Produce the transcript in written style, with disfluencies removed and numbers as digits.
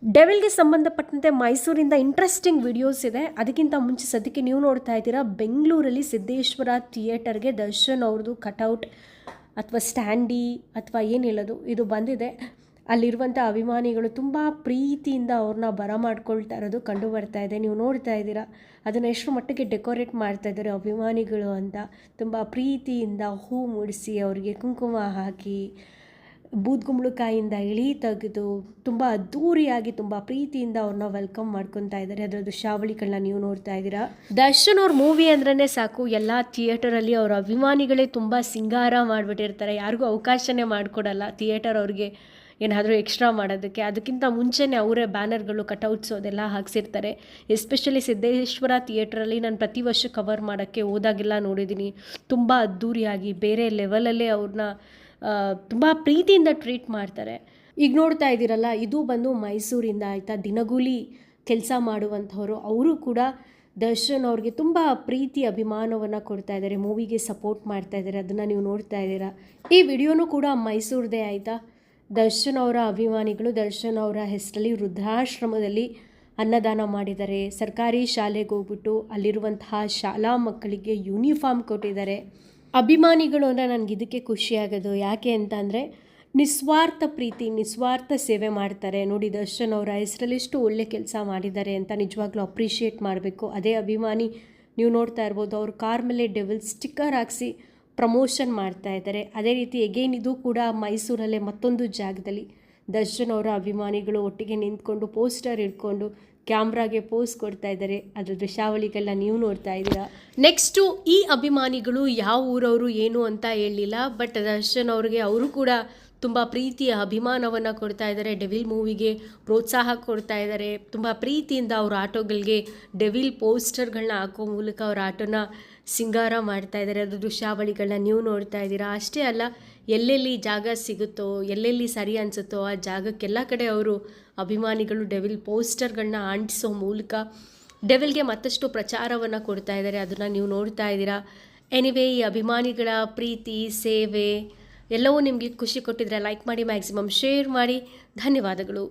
ಡೆವಿಲ್ಗೆ ಸಂಬಂಧಪಟ್ಟಂತೆ ಮೈಸೂರಿಂದ interesting videos ಇದೆ. ಅದಕ್ಕಿಂತ ಮುಂಚೆ ಸದ್ಯಕ್ಕೆ ನೀವು ನೋಡ್ತಾ ಇದ್ದೀರಾ ಬೆಂಗಳೂರಲ್ಲಿ ಸಿದ್ದೇಶ್ವರ ಥಿಯೇಟರ್ಗೆ ದರ್ಶನ್ ಅವ್ರದ್ದು ಕಟೌಟ್ ಅಥವಾ ಸ್ಟ್ಯಾಂಡಿ ಅಥವಾ ಏನು ಹೇಳೋದು ಇದು ಬಂದಿದೆ. ಅಲ್ಲಿರುವಂಥ ಅಭಿಮಾನಿಗಳು ತುಂಬ ಪ್ರೀತಿಯಿಂದ ಅವ್ರನ್ನ ಬರಮಾಡ್ಕೊಳ್ತಾ ಇರೋದು ಕಂಡು ಬರ್ತಾ ಇದೆ. ನೀವು ನೋಡ್ತಾ ಇದ್ದೀರಾ ಅದನ್ನು ಎಷ್ಟು ಮಟ್ಟಿಗೆ ಡೆಕೋರೇಟ್ ಮಾಡ್ತಾ ಇದ್ದಾರೆ ಅಭಿಮಾನಿಗಳು ಅಂತ. ತುಂಬ ಪ್ರೀತಿಯಿಂದ ಹೂ ಮುಡಿಸಿ ಅವರಿಗೆ ಕುಂಕುಮ ಹಾಕಿ ಬೂದ್ಗುಂಬಳಕಾಯಿಂದ ಇಳಿ ತೆಗೆದು ತುಂಬ ಅದ್ಧೂರಿಯಾಗಿ ತುಂಬ ಪ್ರೀತಿಯಿಂದ ಅವ್ರನ್ನ ವೆಲ್ಕಮ್ ಮಾಡ್ಕೊತಾ ಇದ್ದಾರೆ. ಅದರ ದೃಶ್ಯಾವಳಿಗಳನ್ನ ನೀವು ನೋಡ್ತಾ ಇದ್ದೀರಾ. ದರ್ಶನ್ ಅವ್ರ ಮೂವಿ ಅಂದ್ರೇ ಸಾಕು ಎಲ್ಲ ಥಿಯೇಟರಲ್ಲಿ ಅವ್ರ ಅಭಿಮಾನಿಗಳೇ ತುಂಬ ಸಿಂಗಾರ ಮಾಡಿಬಿಟ್ಟಿರ್ತಾರೆ. ಯಾರಿಗೂ ಅವಕಾಶನೇ ಮಾಡಿಕೊಡಲ್ಲ ಥಿಯೇಟರ್ ಅವ್ರಿಗೆ ಏನಾದರೂ ಎಕ್ಸ್ಟ್ರಾ ಮಾಡೋದಕ್ಕೆ. ಅದಕ್ಕಿಂತ ಮುಂಚೆನೇ ಅವರೇ ಬ್ಯಾನರ್ಗಳು ಕಟೌಟ್ಸು ಅದೆಲ್ಲ ಹಾಕ್ಸಿರ್ತಾರೆ. ಎಸ್ಪೆಷಲಿ ಸಿದ್ದೇಶ್ವರ ಥಿಯೇಟ್ರಲ್ಲಿ ನಾನು ಪ್ರತಿ ವರ್ಷ ಕವರ್ ಮಾಡೋಕ್ಕೆ ಹೋದಾಗೆಲ್ಲ ನೋಡಿದ್ದೀನಿ. ತುಂಬ ಅದ್ಧೂರಿಯಾಗಿ ಬೇರೆ ಲೆವೆಲಲ್ಲೇ ಅವ್ರನ್ನ ತುಂಬ ಪ್ರೀತಿಯಿಂದ ಟ್ರೀಟ್ ಮಾಡ್ತಾರೆ. ಈಗ ನೋಡ್ತಾ ಇದ್ದೀರಲ್ಲ ಇದು ಬಂದು ಮೈಸೂರಿಂದ ಆಯಿತಾ. ದಿನಗೂಲಿ ಕೆಲಸ ಮಾಡುವಂಥವ್ರು ಅವರು ಕೂಡ ದರ್ಶನ್ ಅವ್ರಿಗೆ ತುಂಬ ಪ್ರೀತಿ ಅಭಿಮಾನವನ್ನು ಕೊಡ್ತಾ ಇದ್ದಾರೆ, ಮೂವಿಗೆ ಸಪೋರ್ಟ್ ಮಾಡ್ತಾ ಇದ್ದಾರೆ. ಅದನ್ನು ನೀವು ನೋಡ್ತಾ ಇದ್ದೀರಾ. ಈ ವಿಡಿಯೋನೂ ಕೂಡ ಮೈಸೂರದೇ ಆಯಿತಾ. ದರ್ಶನ್ ಅವರ ಅಭಿಮಾನಿಗಳು ದರ್ಶನ್ ಅವರ ಹೆಸರಲ್ಲಿ ವೃದ್ಧಾಶ್ರಮದಲ್ಲಿ ಅನ್ನದಾನ ಮಾಡಿದ್ದಾರೆ. ಸರ್ಕಾರಿ ಶಾಲೆಗೆ ಹೋಗ್ಬಿಟ್ಟು ಅಲ್ಲಿರುವಂತಹ ಶಾಲಾ ಮಕ್ಕಳಿಗೆ ಯೂನಿಫಾರ್ಮ್ ಕೊಟ್ಟಿದ್ದಾರೆ. ಅಭಿಮಾನಿಗಳು ಅಂದರೆ ನನಗೆ ಇದಕ್ಕೆ ಖುಷಿಯಾಗೋದು. ಯಾಕೆ ಅಂತ ಅಂದರೆ ನಿಸ್ವಾರ್ಥ ಪ್ರೀತಿ ನಿಸ್ವಾರ್ಥ ಸೇವೆ ಮಾಡ್ತಾರೆ. ನೋಡಿ ದರ್ಶನ್ ಅವರ ಹೆಸರಲ್ಲಿ ಎಷ್ಟು ಒಳ್ಳೆ ಕೆಲಸ ಮಾಡಿದ್ದಾರೆ ಅಂತ ನಿಜವಾಗ್ಲೂ ಅಪ್ರಿಷಿಯೇಟ್ ಮಾಡಬೇಕು. ಅದೇ ಅಭಿಮಾನಿ ನೀವು ನೋಡ್ತಾ ಇರ್ಬೋದು ಅವ್ರ ಕಾರ್ ಮೇಲೆ ಡೆವಿಲ್ ಸ್ಟಿಕ್ಕರ್ ಹಾಕ್ಸಿ ಪ್ರಮೋಷನ್ ಮಾಡ್ತಾ ಇದ್ದಾರೆ. ಅದೇ ರೀತಿ ಎಗೇನ್ ಇದು ಕೂಡ ಮೈಸೂರಲ್ಲೇ ಮತ್ತೊಂದು ಜಾಗದಲ್ಲಿ ದರ್ಶನ್ ಅವರ ಅಭಿಮಾನಿಗಳು ಒಟ್ಟಿಗೆ ನಿಂತ್ಕೊಂಡು ಪೋಸ್ಟರ್ ಇಟ್ಕೊಂಡು ಕ್ಯಾಮ್ರಾಗೆ ಪೋಸ್ ಕೊಡ್ತಾ ಇದ್ದಾರೆ. ಅದ್ರ ದೃಶ್ಯಾವಳಿಗಳನ್ನ ನೀವು ನೋಡ್ತಾ ಇದ್ದೀರಾ. ನೆಕ್ಸ್ಟು ಈ ಅಭಿಮಾನಿಗಳು ಯಾವ ಊರವರು ಏನು ಅಂತ ಹೇಳಲಿಲ್ಲ, ಬಟ್ ದರ್ಶನ್ ಅವ್ರಿಗೆ ಅವರು ಕೂಡ ತುಂಬ ಪ್ರೀತಿಯ ಅಭಿಮಾನವನ್ನು ಕೊಡ್ತಾ ಇದ್ದಾರೆ. ಡೆವಿಲ್ ಮೂವಿಗೆ ಪ್ರೋತ್ಸಾಹ ಕೊಡ್ತಾ ಇದ್ದಾರೆ. ತುಂಬ ಪ್ರೀತಿಯಿಂದ ಅವ್ರ ಆಟೋಗಳಿಗೆ ಡೆವಿಲ್ ಪೋಸ್ಟರ್ಗಳನ್ನ ಹಾಕೋ ಮೂಲಕ ಅವ್ರ ಆಟೋನ ಸಿಂಗಾರ ಮಾಡ್ತಾ ಇದ್ದಾರೆ. ಅದು ದೃಶ್ಯಾವಳಿಗಳನ್ನ ನೀವು ನೋಡ್ತಾ ಇದ್ದೀರಾ. ಅಷ್ಟೇ ಅಲ್ಲ, ಎಲ್ಲೆಲ್ಲಿ ಜಾಗ ಸಿಗುತ್ತೋ ಎಲ್ಲೆಲ್ಲಿ ಸರಿ ಅನಿಸುತ್ತೋ ಆ ಜಾಗಕ್ಕೆಲ್ಲ ಕಡೆ ಅವರು ಅಭಿಮಾನಿಗಳು ಡೆವಿಲ್ ಪೋಸ್ಟರ್ಗಳನ್ನ ಅಂಟಿಸೋ ಮೂಲಕ ಡೆವಿಲ್ಗೆ ಮತ್ತಷ್ಟು ಪ್ರಚಾರವನ್ನು ಕೊಡ್ತಾ ಇದ್ದಾರೆ. ಅದನ್ನು ನೀವು ನೋಡ್ತಾ ಇದ್ದೀರಾ. ಎನಿವೇ ಈ ಅಭಿಮಾನಿಗಳ ಪ್ರೀತಿ ಸೇವೆ ಎಲ್ಲವೂ ನಿಮಗೆ ಖುಷಿ ಕೊಟ್ಟಿದ್ರೆ ಲೈಕ್ ಮಾಡಿ, ಮ್ಯಾಕ್ಸಿಮಮ್ ಶೇರ್ ಮಾಡಿ. ಧನ್ಯವಾದಗಳು.